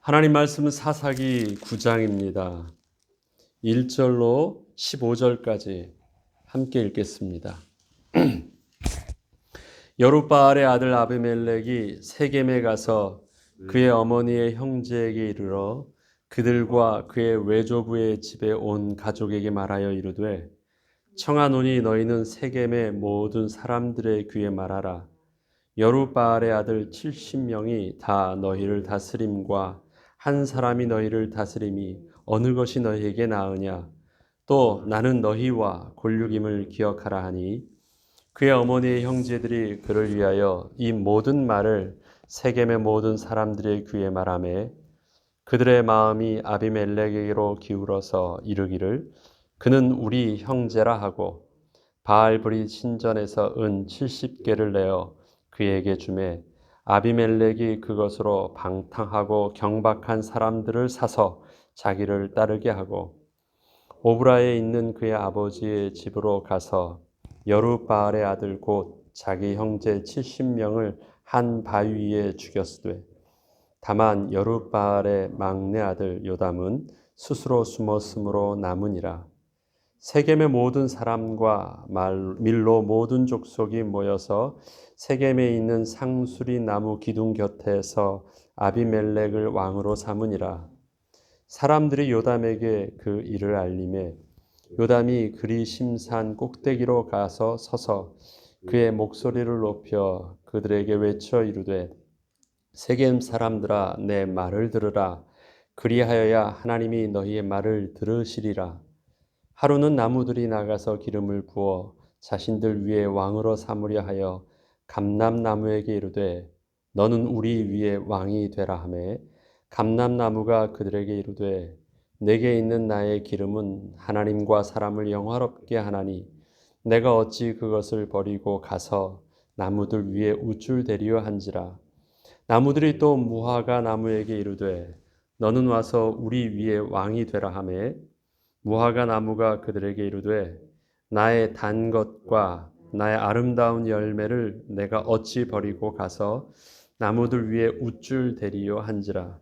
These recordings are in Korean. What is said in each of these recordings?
하나님 말씀은 사사기 9장입니다. 1절로 15절까지 함께 읽겠습니다. 여룻바알의 아들 아비멜렉이 세겜에 가서 그의 어머니의 형제에게 이르러 그들과 그의 외조부의 집에 온 가족에게 말하여 이르되 청하노니 너희는 세겜의 모든 사람들의 귀에 말하라. 여룻바알의 아들 70명이 다 너희를 다스림과 한 사람이 너희를 다스림이 어느 것이 너희에게 나으냐. 또 나는 너희와 골육임을 기억하라 하니 그의 어머니의 형제들이 그를 위하여 이 모든 말을 세겜의 모든 사람들의 귀에 말하매 그들의 마음이 아비멜렉에게로 기울어서 이르기를 그는 우리 형제라 하고 바알브리 신전에서 은 70개를 내어 그에게 주매 아비멜렉이 그것으로 방탕하고 경박한 사람들을 사서 자기를 따르게 하고 오브라에 있는 그의 아버지의 집으로 가서 여룻바알의 아들 곧 자기 형제 70명을 한 바위 위에 죽였으되 다만 여룻바알의 막내 아들 요담은 스스로 숨었으므로 남으니라. 세겜의 모든 사람과 밀로 모든 족속이 모여서 세겜에 있는 상수리 나무 기둥 곁에서 아비멜렉을 왕으로 삼으니라. 사람들이 요담에게 그 일을 알림해 요담이 그리심산 꼭대기로 가서 서서 그의 목소리를 높여 그들에게 외쳐 이르되 세겜 사람들아 내 말을 들으라. 그리하여야 하나님이 너희의 말을 들으시리라. 하루는 나무들이 나가서 기름을 부어 자신들 위에 왕으로 삼으려 하여 감람나무에게 이르되 너는 우리 위에 왕이 되라 하매 감람나무가 그들에게 이르되 내게 있는 나의 기름은 하나님과 사람을 영화롭게 하나니 내가 어찌 그것을 버리고 가서 나무들 위에 우쭐대리려 한지라. 나무들이 또 무화과 나무에게 이르되 너는 와서 우리 위에 왕이 되라 하매 무화과 나무가 그들에게 이르되 나의 단 것과 나의 아름다운 열매를 내가 어찌 버리고 가서 나무들 위에 우쭐대리요 한지라.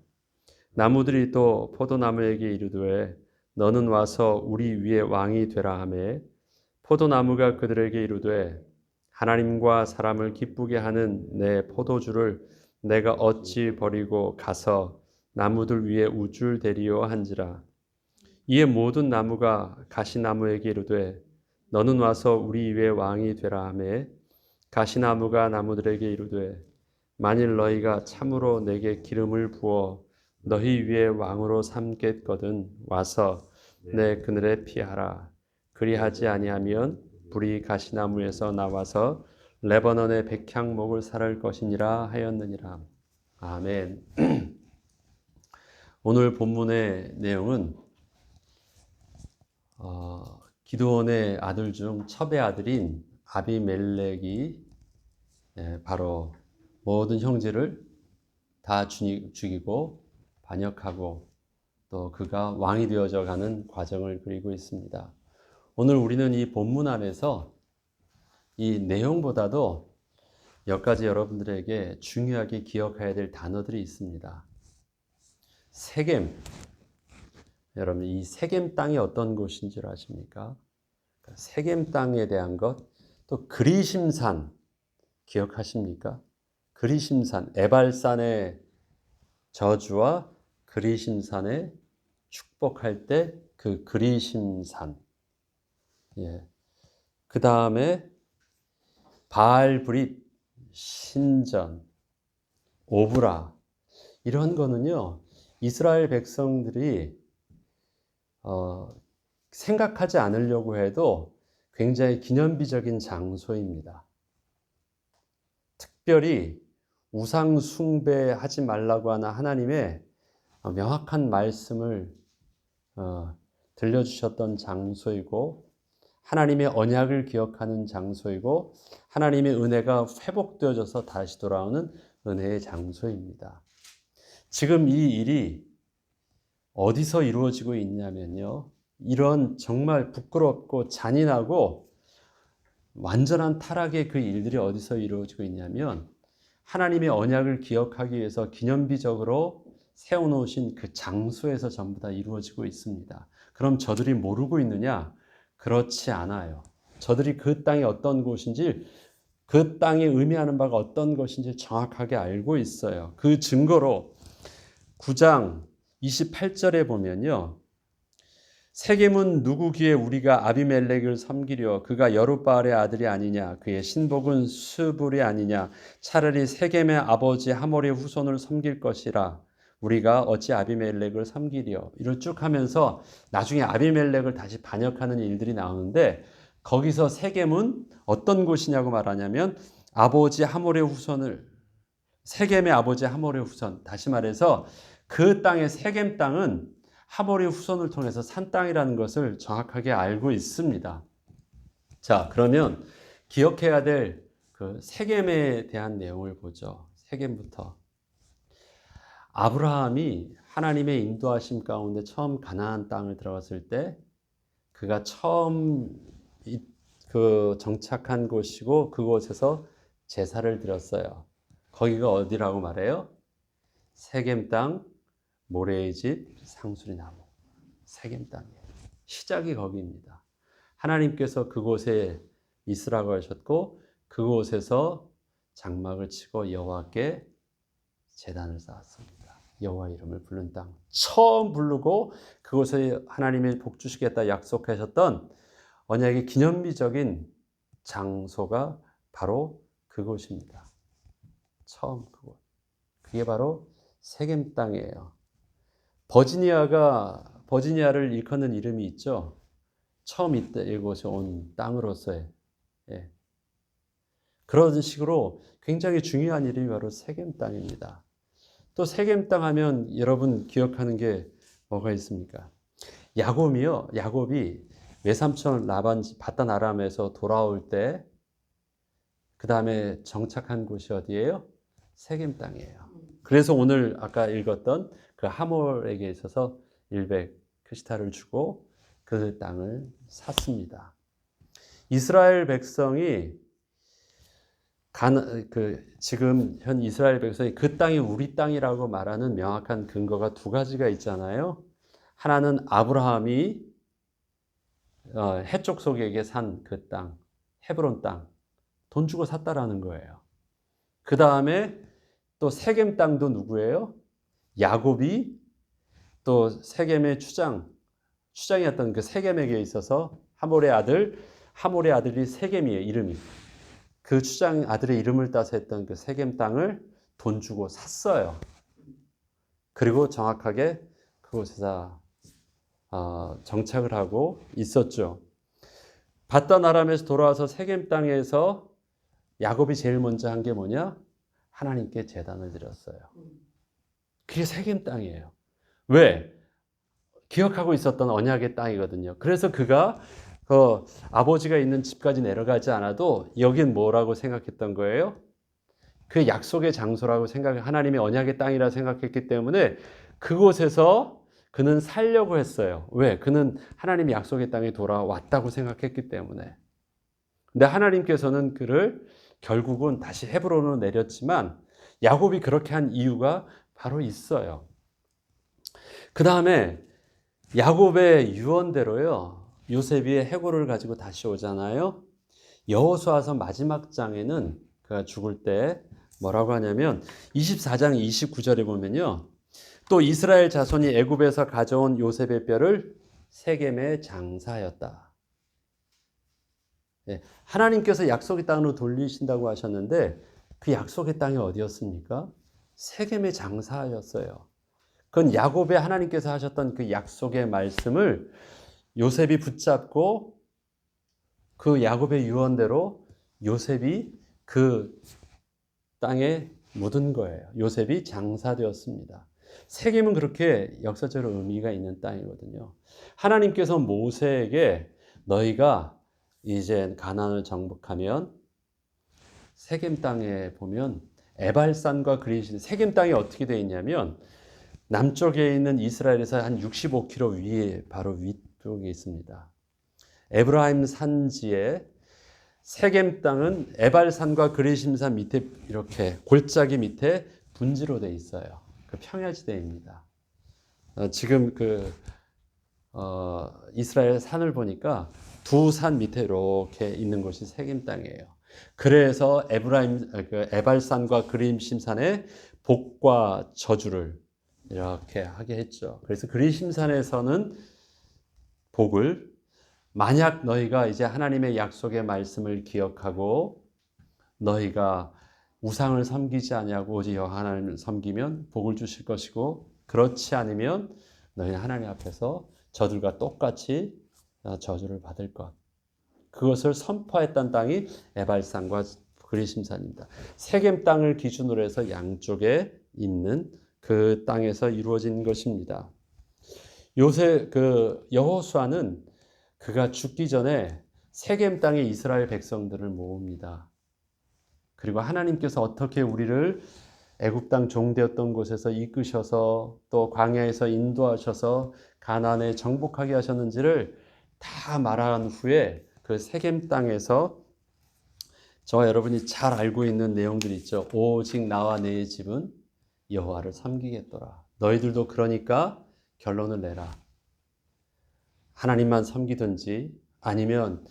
나무들이 또 포도나무에게 이르되 너는 와서 우리 위에 왕이 되라 하매 포도나무가 그들에게 이르되 하나님과 사람을 기쁘게 하는 내 포도주를 내가 어찌 버리고 가서 나무들 위에 우쭐대리요 한지라. 이에 모든 나무가 가시나무에게 이르되 너는 와서 우리 위에 왕이 되라 하매 가시나무가 나무들에게 이르되 만일 너희가 참으로 내게 기름을 부어 너희 위에 왕으로 삼겠거든 와서 내 그늘에 피하라. 그리하지 아니하면 불이 가시나무에서 나와서 레바논의 백향목을 살할 것이니라 하였느니라. 아멘. 오늘 본문의 내용은 기드온의 아들 중 첩의 아들인 아비멜렉이 바로 모든 형제를 다 죽이고 반역하고 또 그가 왕이 되어져 가는 과정을 그리고 있습니다. 오늘 우리는 이 본문 안에서 이 내용보다도 몇 가지 여러분들에게 중요하게 기억해야 될 단어들이 있습니다. 세겜. 여러분, 이 세겜 땅이 어떤 곳인 줄 아십니까? 세겜 땅에 대한 것, 또 그리심산 기억하십니까? 그리심산, 에발산의 저주와 그리심산의 축복할 때 그 그리심산. 예. 그 다음에 바알브릿, 신전, 오브라 이런 거는요 이스라엘 백성들이 생각하지 않으려고 해도 굉장히 기념비적인 장소입니다. 특별히 우상 숭배하지 말라고 하는 하나님의 명확한 말씀을 들려주셨던 장소이고 하나님의 언약을 기억하는 장소이고 하나님의 은혜가 회복되어져서 다시 돌아오는 은혜의 장소입니다. 지금 이 일이 어디서 이루어지고 있냐면요. 이런 정말 부끄럽고 잔인하고 완전한 타락의 그 일들이 어디서 이루어지고 있냐면 하나님의 언약을 기억하기 위해서 기념비적으로 세워놓으신 그 장소에서 전부 다 이루어지고 있습니다. 그럼 저들이 모르고 있느냐? 그렇지 않아요. 저들이 그 땅이 어떤 곳인지, 그 땅이 의미하는 바가 어떤 것인지 정확하게 알고 있어요. 그 증거로 9장 28절에 보면요. 세겜은 누구 귀에 우리가 아비멜렉을 섬기려 그가 여룻바알의 아들이 아니냐 그의 신복은 수불이 아니냐 차라리 세겜의 아버지 하몰의 후손을 섬길 것이라 우리가 어찌 아비멜렉을 섬기려 이를 쭉 하면서 나중에 아비멜렉을 다시 반역하는 일들이 나오는데 거기서 세겜은 어떤 곳이냐고 말하냐면 아버지 하몰의 후손을 세겜의 아버지 하몰의 후손 다시 말해서 그 땅의 세겜 땅은 하몰의 후손을 통해서 산 땅이라는 것을 정확하게 알고 있습니다. 자, 그러면 기억해야 될 그 세겜에 대한 내용을 보죠. 세겜부터. 아브라함이 하나님의 인도하심 가운데 처음 가나안 땅을 들어갔을 때 그가 처음 정착한 곳이고 그곳에서 제사를 드렸어요. 거기가 어디라고 말해요? 세겜 땅, 모래의 집, 상수리 나무. 세겜 땅이에요. 시작이 거기입니다. 하나님께서 그곳에 있으라고 하셨고 그곳에서 장막을 치고 여호와께 제단을 쌓았습니다. 여호와 이름을 부른 땅. 처음 부르고 그곳에 하나님이 복 주시겠다 약속하셨던 언약의 기념비적인 장소가 바로 그곳입니다. 처음 그곳. 그게 바로 세겜 땅이에요. 버지니아를 일컫는 이름이 있죠. 처음 이곳에 온 땅으로서의. 예. 그런 식으로 굉장히 중요한 이름이 바로 세겜 땅입니다. 또 세겜 땅 하면 여러분 기억하는 게 뭐가 있습니까? 야곱이 외삼촌 라반 바단 아람에서 돌아올 때 그 다음에 정착한 곳이 어디예요? 세겜 땅이에요. 그래서 오늘 아까 읽었던 그 하몰에게 있어서 100크시탈을 주고 그 땅을 샀습니다. 이스라엘 백성이 지금 현 이스라엘 백성이 그 땅이 우리 땅이라고 말하는 명확한 근거가 두 가지가 있잖아요. 하나는 아브라함이 해족 속에게 산 그 땅, 헤브론 땅, 돈 주고 샀다라는 거예요. 그 다음에 또 세겜 땅도 누구예요? 야곱이 또 세겜의 추장이었던 그 세겜에게 있어서 하몰의 아들이 세겜이에요, 이름이. 그 추장 아들의 이름을 따서 했던 그 세겜 땅을 돈 주고 샀어요. 그리고 정확하게 그곳에서 정착을 하고 있었죠. 바단 아람에서 돌아와서 세겜 땅에서 야곱이 제일 먼저 한 게 뭐냐? 하나님께 제단을 드렸어요. 그게 세겜 땅이에요. 왜? 기억하고 있었던 언약의 땅이거든요. 그래서 그가 그 아버지가 있는 집까지 내려가지 않아도 여긴 뭐라고 생각했던 거예요? 그 약속의 장소라고 하나님의 언약의 땅이라 생각했기 때문에 그곳에서 그는 살려고 했어요. 왜? 그는 하나님의 약속의 땅에 돌아왔다고 생각했기 때문에. 근데 하나님께서는 그를 결국은 다시 헤브론으로 내렸지만 야곱이 그렇게 한 이유가 바로 있어요. 그 다음에 야곱의 유언대로요. 요셉이 해골을 가지고 다시 오잖아요. 여호수아서 마지막 장에는 그가 죽을 때 뭐라고 하냐면 24장 29절에 보면요. 또 이스라엘 자손이 애굽에서 가져온 요셉의 뼈를 세겜에 장사하였다. 예, 하나님께서 약속의 땅으로 돌리신다고 하셨는데 그 약속의 땅이 어디였습니까? 세겜에 장사하였어요. 그건 야곱의 하나님께서 하셨던 그 약속의 말씀을 요셉이 붙잡고 그 야곱의 유언대로 요셉이 그 땅에 묻은 거예요. 요셉이 장사되었습니다. 세겜은 그렇게 역사적으로 의미가 있는 땅이거든요. 하나님께서 모세에게 너희가 이제 가나안을 정복하면 세겜 땅에 보면 에발산과 그리신 세겜 땅이 어떻게 되어 있냐면 남쪽에 있는 이스라엘에서 한 65km 위에 바로 위쪽에 있습니다. 에브라임 산지에 세겜 땅은 에발산과 그리심산 밑에 이렇게 골짜기 밑에 분지로 되어 있어요. 그 평야지대입니다. 지금 이스라엘 산을 보니까 두 산 밑에 이렇게 있는 곳이 세겜 땅이에요. 그래서 에발산과 그리심산에 복과 저주를 이렇게 하게 했죠. 그래서 그리심산에서는 복을, 만약 너희가 이제 하나님의 약속의 말씀을 기억하고 너희가 우상을 섬기지 아니하고 오직 여호와 하나님을 섬기면 복을 주실 것이고, 그렇지 않으면 너희는 하나님 앞에서 저들과 똑같이 저주를 받을 것. 그것을 선포했던 땅이 에발산과 그리심산입니다. 세겜 땅을 기준으로 해서 양쪽에 있는 그 땅에서 이루어진 것입니다. 여호수아는 그가 죽기 전에 세겜 땅에 이스라엘 백성들을 모읍니다. 그리고 하나님께서 어떻게 우리를 애굽 땅 종되었던 곳에서 이끄셔서 또 광야에서 인도하셔서 가나안에 정복하게 하셨는지를 다 말한 후에 그 세겜 땅에서 저와 여러분이 잘 알고 있는 내용들이 있죠. 오직 나와 내 집은 여호와를 섬기겠더라. 너희들도 그러니까 결론을 내라. 하나님만 섬기든지 아니면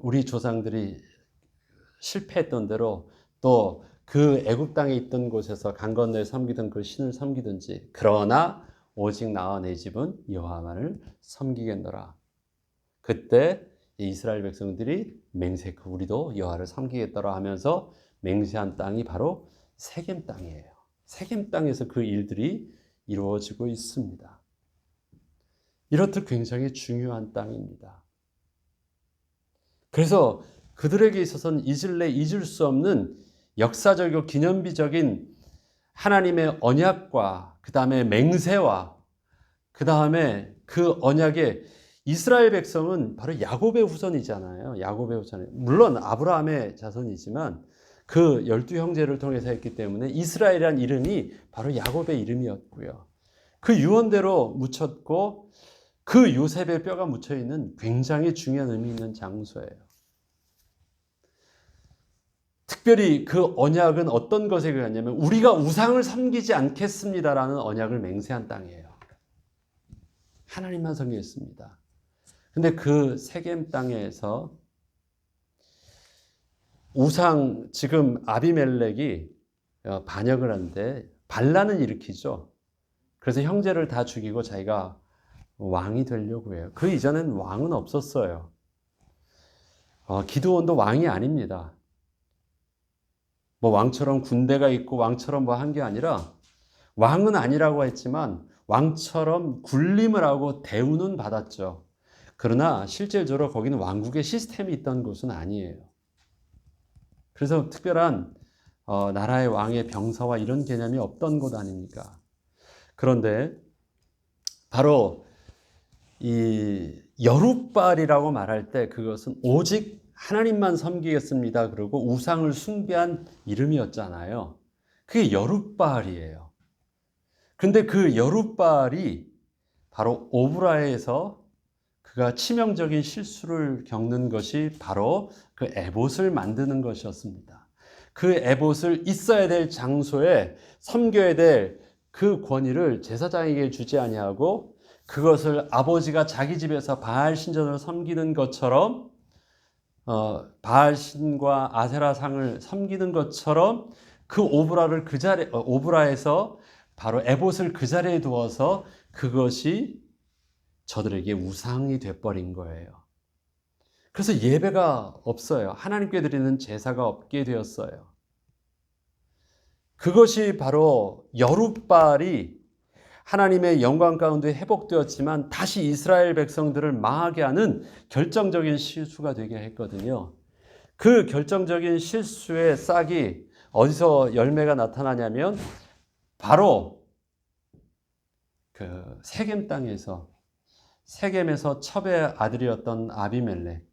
우리 조상들이 실패했던 대로 또 그 애굽 땅에 있던 곳에서 강 건너에 섬기던 그 신을 섬기든지, 그러나 오직 나와 내 집은 여호와만을 섬기겠노라. 그때 이스라엘 백성들이 맹세코 우리도 여호와를 섬기겠더라 하면서 맹세한 땅이 바로 세겜 땅이에요. 세겜 땅에서 그 일들이 이루어지고 있습니다. 이렇듯 굉장히 중요한 땅입니다. 그래서 그들에게 있어서는 잊을 수 없는 역사적이고 기념비적인 하나님의 언약과 그 다음에 맹세와 그 다음에 그 언약에 이스라엘 백성은 바로 야곱의 후손이잖아요. 야곱의 후손. 물론 아브라함의 자손이지만 그 12형제를 통해서 했기 때문에 이스라엘이란 이름이 바로 야곱의 이름이었고요. 그 유언대로 묻혔고 그 요셉의 뼈가 묻혀있는 굉장히 중요한 의미 있는 장소예요. 특별히 그 언약은 어떤 것에 관하냐면 우리가 우상을 섬기지 않겠습니다라는 언약을 맹세한 땅이에요. 하나님만 섬기겠습니다. 근데 그 세겜 땅에서 지금 아비멜렉이 반역을 하는데 반란을 일으키죠. 그래서 형제를 다 죽이고 자기가 왕이 되려고 해요. 그 이전엔 왕은 없었어요. 기드온도 왕이 아닙니다. 왕처럼 군대가 있고 왕처럼 한 게 아니라, 왕은 아니라고 했지만 왕처럼 군림을 하고 대우는 받았죠. 그러나 실질적으로 거기는 왕국의 시스템이 있던 곳은 아니에요. 그래서 특별한 나라의 왕의 병사와 이런 개념이 없던 곳 아닙니까? 그런데 바로 이 여룻바알이라고 말할 때 그것은 오직 하나님만 섬기겠습니다. 그리고 우상을 숭배한 이름이었잖아요. 그게 여룻바알이에요. 근데 그 여룻바알이 바로 오브라에서 그가 치명적인 실수를 겪는 것이 바로 그 에봇을 만드는 것이었습니다. 그 에봇을 있어야 될 장소에 섬겨야 될 그 권위를 제사장에게 주지 아니하고 그것을 아버지가 자기 집에서 바알 신전을 섬기는 것처럼 바알 신과 아세라 상을 섬기는 것처럼 그 오브라에서 바로 에봇을 그 자리에 두어서 그것이 저들에게 우상이 돼버린 거예요. 그래서 예배가 없어요. 하나님께 드리는 제사가 없게 되었어요. 그것이 바로 여룻바알이 하나님의 영광 가운데 회복되었지만 다시 이스라엘 백성들을 망하게 하는 결정적인 실수가 되게 했거든요. 그 결정적인 실수의 싹이 어디서 열매가 나타나냐면 바로 그 세겜 땅에서, 세겜에서 첩의 아들이었던 아비멜렉,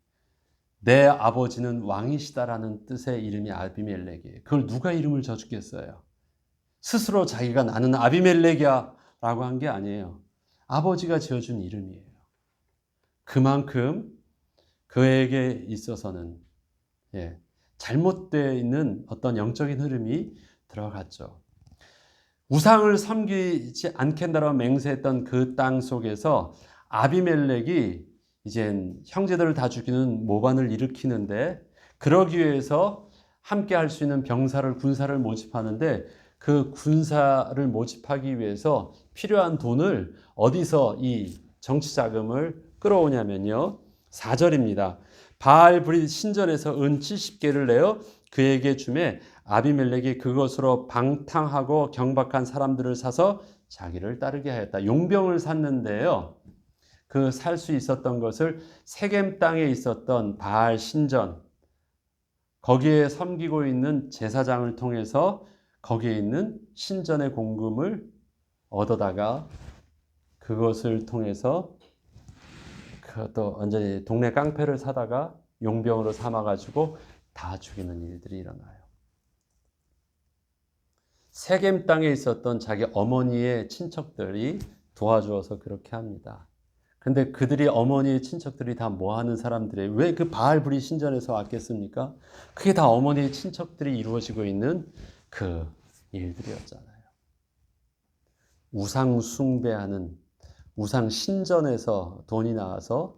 내 아버지는 왕이시다라는 뜻의 이름이 아비멜렉이에요. 그걸 누가 이름을 져주겠어요? 스스로 자기가 나는 아비멜렉이야 라고 한 게 아니에요. 아버지가 지어준 이름이에요. 그만큼 그에게 있어서는 잘못되어 있는 어떤 영적인 흐름이 들어갔죠. 우상을 섬기지 않겠다라고 맹세했던 그 땅 속에서 아비멜렉이 이젠 형제들을 다 죽이는 모반을 일으키는데, 그러기 위해서 함께 할 수 있는 병사를, 군사를 모집하는데, 그 군사를 모집하기 위해서 필요한 돈을 어디서 이 정치 자금을 끌어오냐면요, 4절입니다. 바알브릿 신전에서 은 70개를 내어 그에게 주매 아비멜렉이 그것으로 방탕하고 경박한 사람들을 사서 자기를 따르게 하였다. 용병을 샀는데요, 그 살 수 있었던 것을 세겜 땅에 있었던 바알 신전, 거기에 섬기고 있는 제사장을 통해서 거기에 있는 신전의 공금을 얻어다가 그것을 통해서 또 완전히 동네 깡패를 사다가 용병으로 삼아가지고 다 죽이는 일들이 일어나요. 세겜 땅에 있었던 자기 어머니의 친척들이 도와주어서 그렇게 합니다. 근데 그들이, 어머니의 친척들이 다 뭐 하는 사람들이에요? 왜 그 바알브리 신전에서 왔겠습니까? 그게 다 어머니의 친척들이 이루어지고 있는 그 일들이었잖아요. 우상 숭배하는, 우상 신전에서 돈이 나와서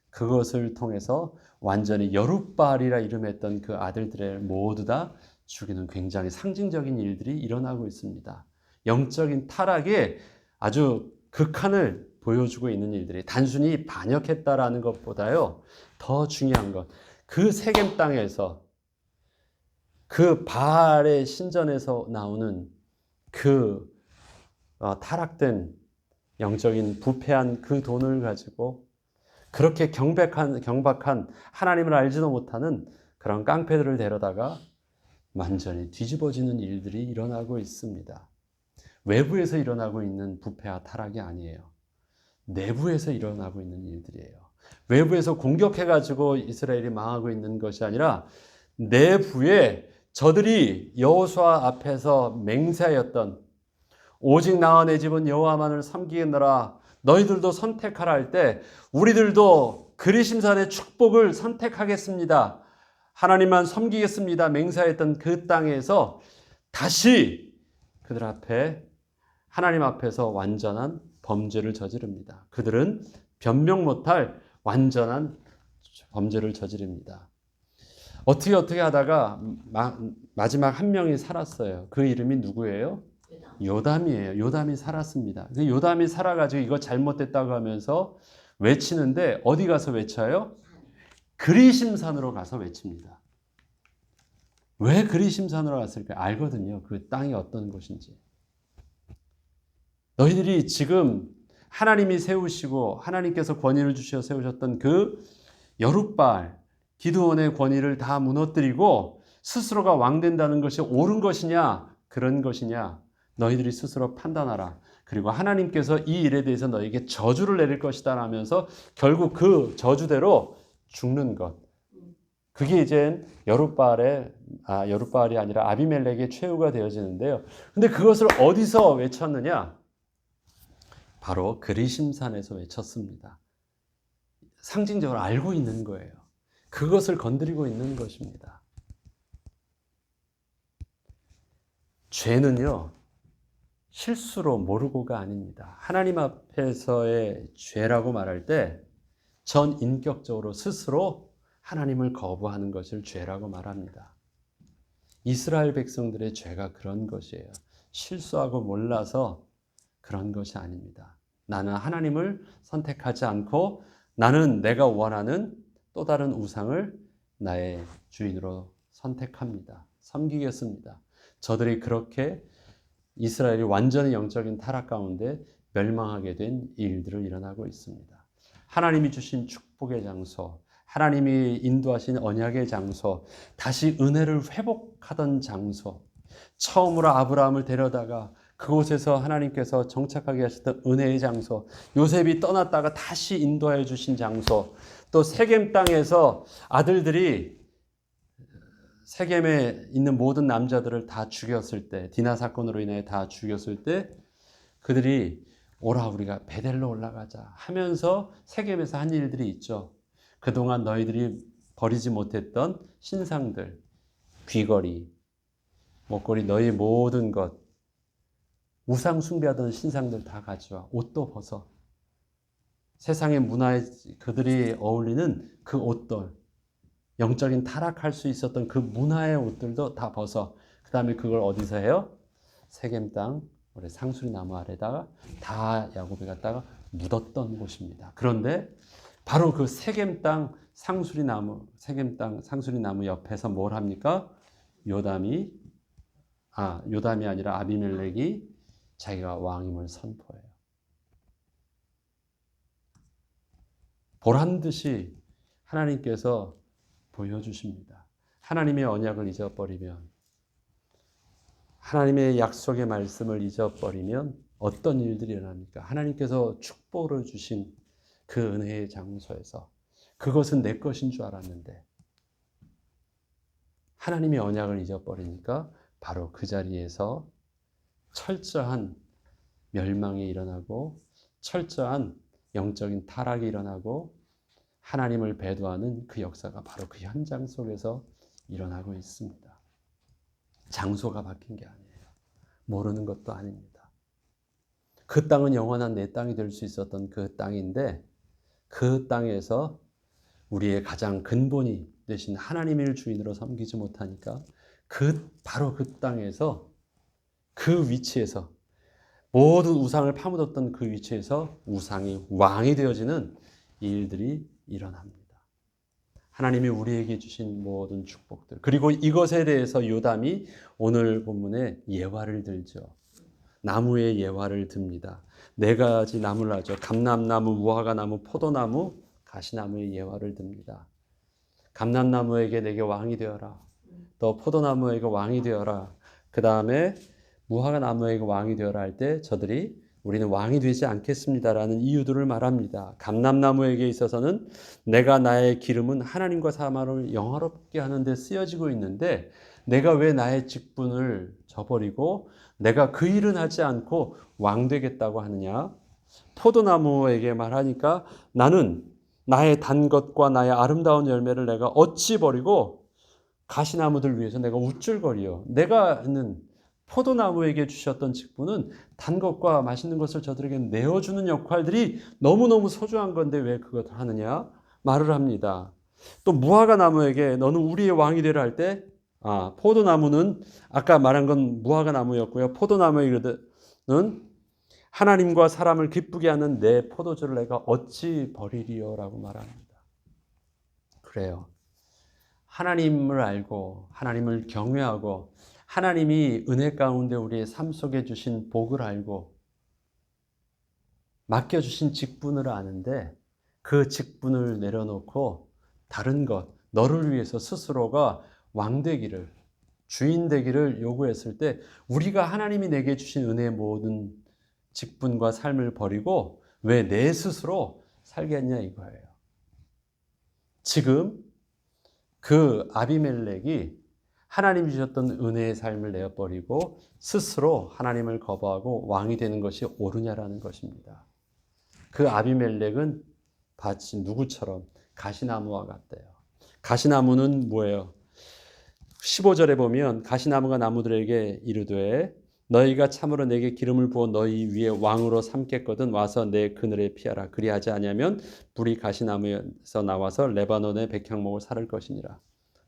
그것을 통해서 완전히 여룻바알이라 이름했던 그 아들들을 모두 다 죽이는 굉장히 상징적인 일들이 일어나고 있습니다. 영적인 타락의 아주 극한을 보여주고 있는 일들이, 단순히 반역했다라는 것보다요, 더 중요한 것, 그 세겜 땅에서 그 바알의 신전에서 나오는 그 타락된 영적인 부패한 그 돈을 가지고 그렇게 경박한 하나님을 알지도 못하는 그런 깡패들을 데려다가 완전히 뒤집어지는 일들이 일어나고 있습니다. 외부에서 일어나고 있는 부패와 타락이 아니에요. 내부에서 일어나고 있는 일들이에요. 외부에서 공격해가지고 이스라엘이 망하고 있는 것이 아니라 내부에 저들이 여호수아 앞에서 맹세하였던, 오직 나와 내 집은 여호와만을 섬기겠노라, 너희들도 선택하라 할 때 우리들도 그리심산의 축복을 선택하겠습니다, 하나님만 섬기겠습니다 맹세했던 그 땅에서 다시 그들 앞에, 하나님 앞에서 완전한 범죄를 저지릅니다. 그들은 변명 못할 완전한 범죄를 저지릅니다. 어떻게 하다가 마지막 한 명이 살았어요. 그 이름이 누구예요? 요담이에요. 요담이 살았습니다. 요담이 살아가지고 이거 잘못됐다고 하면서 외치는데 어디 가서 외쳐요? 그리심산으로 가서 외칩니다. 왜 그리심산으로 갔을까? 알거든요. 그 땅이 어떤 곳인지. 너희들이 지금 하나님이 세우시고 하나님께서 권위를 주셔 세우셨던 그 여룻바알, 기드온의 권위를 다 무너뜨리고 스스로가 왕 된다는 것이 옳은 것이냐, 그런 것이냐, 너희들이 스스로 판단하라. 그리고 하나님께서 이 일에 대해서 너에게 저주를 내릴 것이다 하면서 결국 그 저주대로 죽는 것. 그게 이제 여룻바알이 아니라 아비멜렉의 최후가 되어지는데요. 근데 그것을 어디서 외쳤느냐? 바로 그리심산에서 외쳤습니다. 상징적으로 알고 있는 거예요. 그것을 건드리고 있는 것입니다. 죄는요, 실수로 모르고가 아닙니다. 하나님 앞에서의 죄라고 말할 때 전 인격적으로 스스로 하나님을 거부하는 것을 죄라고 말합니다. 이스라엘 백성들의 죄가 그런 것이에요. 실수하고 몰라서 그런 것이 아닙니다. 나는 하나님을 선택하지 않고 나는 내가 원하는 또 다른 우상을 나의 주인으로 선택합니다. 섬기겠습니다. 저들이 그렇게 이스라엘이 완전히 영적인 타락 가운데 멸망하게 된 일들을 일어나고 있습니다. 하나님이 주신 축복의 장소, 하나님이 인도하신 언약의 장소, 다시 은혜를 회복하던 장소, 처음으로 아브라함을 데려다가 그곳에서 하나님께서 정착하게 하셨던 은혜의 장소, 요셉이 떠났다가 다시 인도하여 주신 장소, 또 세겜 땅에서 아들들이 세겜에 있는 모든 남자들을 다 죽였을 때, 디나 사건으로 인해 다 죽였을 때 그들이 오라 우리가 베델로 올라가자 하면서 세겜에서 한 일들이 있죠. 그동안 너희들이 버리지 못했던 신상들, 귀걸이, 목걸이, 너희 모든 것, 우상 숭배하던 신상들 다 가져와. 옷도 벗어. 세상의 문화에 그들이 어울리는 그 옷들, 영적인 타락할 수 있었던 그 문화의 옷들도 다 벗어. 그 다음에 그걸 어디서 해요? 세겜 땅, 우리 상수리 나무 아래다가 다 야곱이 갖다가 묻었던 곳입니다. 그런데 바로 그 세겜 땅 상수리 나무, 세겜 땅 상수리 나무 옆에서 뭘 합니까? 요담이 아니라 아비멜렉이 자기가 왕임을 선포해요. 보란 듯이 하나님께서 보여주십니다. 하나님의 언약을 잊어버리면, 하나님의 약속의 말씀을 잊어버리면 어떤 일들이 일어납니까? 하나님께서 축복을 주신 그 은혜의 장소에서 그것은 내 것인 줄 알았는데 하나님의 언약을 잊어버리니까 바로 그 자리에서 철저한 멸망이 일어나고 철저한 영적인 타락이 일어나고 하나님을 배도하는 그 역사가 바로 그 현장 속에서 일어나고 있습니다. 장소가 바뀐 게 아니에요. 모르는 것도 아닙니다. 그 땅은 영원한 내 땅이 될 수 있었던 그 땅인데 그 땅에서 우리의 가장 근본이 되신 하나님을 주인으로 섬기지 못하니까 바로 그 땅에서 그 위치에서 모든 우상을 파묻었던 그 위치에서 우상이 왕이 되어지는 일들이 일어납니다. 하나님이 우리에게 주신 모든 축복들, 그리고 이것에 대해서 요담이 오늘 본문에 예화를 들죠. 나무의 예화를 듭니다. 4가지 나무를 하죠. 감람나무, 무화과나무, 포도나무, 가시나무의 예화를 듭니다. 감람나무에게 내게 왕이 되어라. 또 포도나무에게 왕이 되어라. 그 다음에 무화과나무에게 왕이 되어라 할 때 저들이 우리는 왕이 되지 않겠습니다라는 이유들을 말합니다. 감람나무에게 있어서는 내가 나의 기름은 하나님과 사람을 영화롭게 하는 데 쓰여지고 있는데 내가 왜 나의 직분을 저버리고 내가 그 일은 하지 않고 왕 되겠다고 하느냐. 포도나무에게 말하니까 나는 나의 단 것과 나의 아름다운 열매를 내가 어찌 버리고 가시나무들 위해서 내가 우쭐거리요. 내가는 포도나무에게 주셨던 직분은 단 것과 맛있는 것을 저들에게 내어주는 역할들이 너무너무 소중한 건데 왜 그것을 하느냐 말을 합니다. 또 무화과나무에게 너는 우리의 왕이 되라 할 때 포도나무는 아까 말한 건 무화과나무였고요. 포도나무에게는 하나님과 사람을 기쁘게 하는 내 포도주를 내가 어찌 버리리요라고 말합니다. 그래요. 하나님을 알고 하나님을 경외하고 하나님이 은혜 가운데 우리의 삶 속에 주신 복을 알고 맡겨주신 직분을 아는데 그 직분을 내려놓고 다른 것, 너를 위해서 스스로가 왕 되기를, 주인 되기를 요구했을 때 우리가 하나님이 내게 주신 은혜의 모든 직분과 삶을 버리고 왜 내 스스로 살겠냐 이거예요. 지금 그 아비멜렉이 하나님이 주셨던 은혜의 삶을 내어버리고 스스로 하나님을 거부하고 왕이 되는 것이 옳으냐라는 것입니다. 그 아비멜렉은 밭이 누구처럼 가시나무와 같대요. 가시나무는 뭐예요? 15절에 보면 가시나무가 나무들에게 이르되 너희가 참으로 내게 기름을 부어 너희 위에 왕으로 삼겠거든 와서 내 그늘에 피하라. 그리하지 아니하면 불이 가시나무에서 나와서 레바논의 백향목을 사를 것이니라.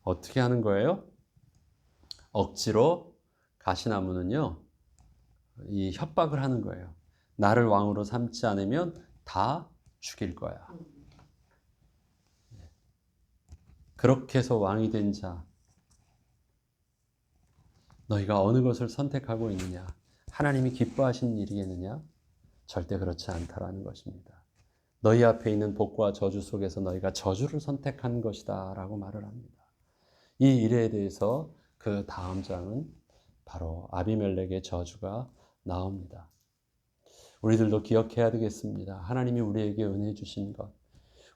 어떻게 하는 거예요? 억지로 가시나무는요, 이 협박을 하는 거예요. 나를 왕으로 삼지 않으면 다 죽일 거야. 그렇게 해서 왕이 된 자, 너희가 어느 것을 선택하고 있느냐? 하나님이 기뻐하시는 일이겠느냐? 절대 그렇지 않다라는 것입니다. 너희 앞에 있는 복과 저주 속에서 너희가 저주를 선택한 것이다 라고 말을 합니다. 이 일에 대해서 그 다음 장은 바로 아비멜렉의 저주가 나옵니다. 우리들도 기억해야 되겠습니다. 하나님이 우리에게 은혜 주신 것,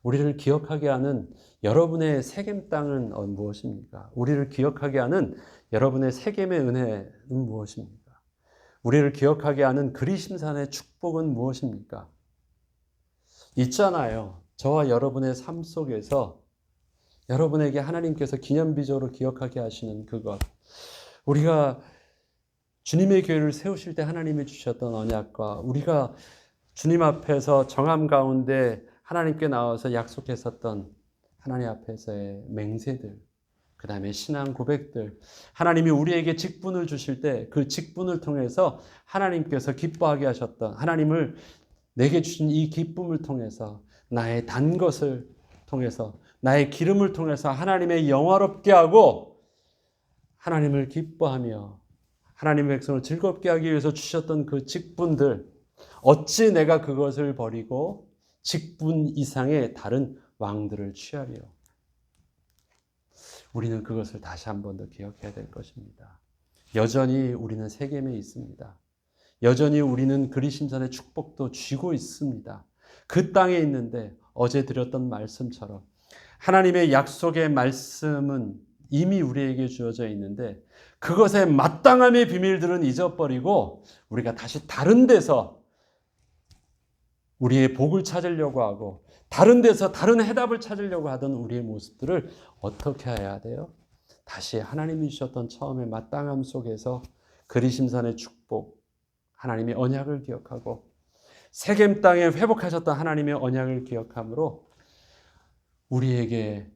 우리를 기억하게 하는 여러분의 세겜 땅은 무엇입니까? 우리를 기억하게 하는 여러분의 세겜의 은혜는 무엇입니까? 우리를 기억하게 하는 그리심산의 축복은 무엇입니까? 있잖아요. 저와 여러분의 삶 속에서 여러분에게 하나님께서 기념비적으로 기억하게 하시는 그것. 우리가 주님의 교회를 세우실 때 하나님이 주셨던 언약과 우리가 주님 앞에서 정함 가운데 하나님께 나와서 약속했었던 하나님 앞에서의 맹세들, 그 다음에 신앙 고백들, 하나님이 우리에게 직분을 주실 때 그 직분을 통해서 하나님께서 기뻐하게 하셨던, 하나님을 내게 주신 이 기쁨을 통해서, 나의 단 것을 통해서, 나의 기름을 통해서 하나님의 영화롭게 하고 하나님을 기뻐하며 하나님의 백성을 즐겁게 하기 위해서 주셨던 그 직분들, 어찌 내가 그것을 버리고 직분 이상의 다른 왕들을 취하리요. 우리는 그것을 다시 한 번 더 기억해야 될 것입니다. 여전히 우리는 세겜에 있습니다. 여전히 우리는 그리심산의 축복도 쥐고 있습니다. 그 땅에 있는데 어제 드렸던 말씀처럼 하나님의 약속의 말씀은 이미 우리에게 주어져 있는데 그것의 마땅함의 비밀들은 잊어버리고 우리가 다시 다른 데서 우리의 복을 찾으려고 하고 다른 데서 다른 해답을 찾으려고 하던 우리의 모습들을 어떻게 해야 돼요? 다시 하나님이 주셨던 처음의 마땅함 속에서 그리심산의 축복, 하나님의 언약을 기억하고 세겜 땅에 회복하셨던 하나님의 언약을 기억함으로 우리에게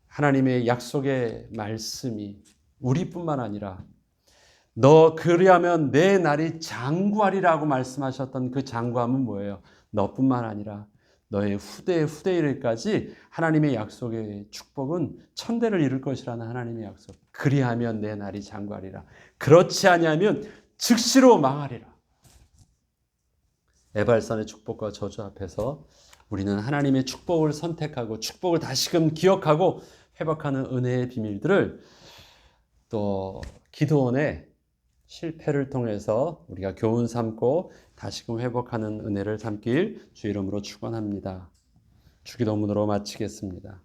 하나님의 약속의 말씀이 우리뿐만 아니라 너 그리하면 내 날이 장구하리라고 말씀하셨던 그 장구함은 뭐예요? 너뿐만 아니라 너의 후대의 후대일까지 하나님의 약속의 축복은 천대를 이룰 것이라는 하나님의 약속. 그리하면 내 날이 장구하리라. 그렇지 아니하면 즉시로 망하리라. 에발산의 축복과 저주 앞에서 우리는 하나님의 축복을 선택하고 축복을 다시금 기억하고 회복하는 은혜의 비밀들을 또 기도원의 실패를 통해서 우리가 교훈 삼고 다시금 회복하는 은혜를 삼길 주 이름으로 축원합니다. 주기도문으로 마치겠습니다.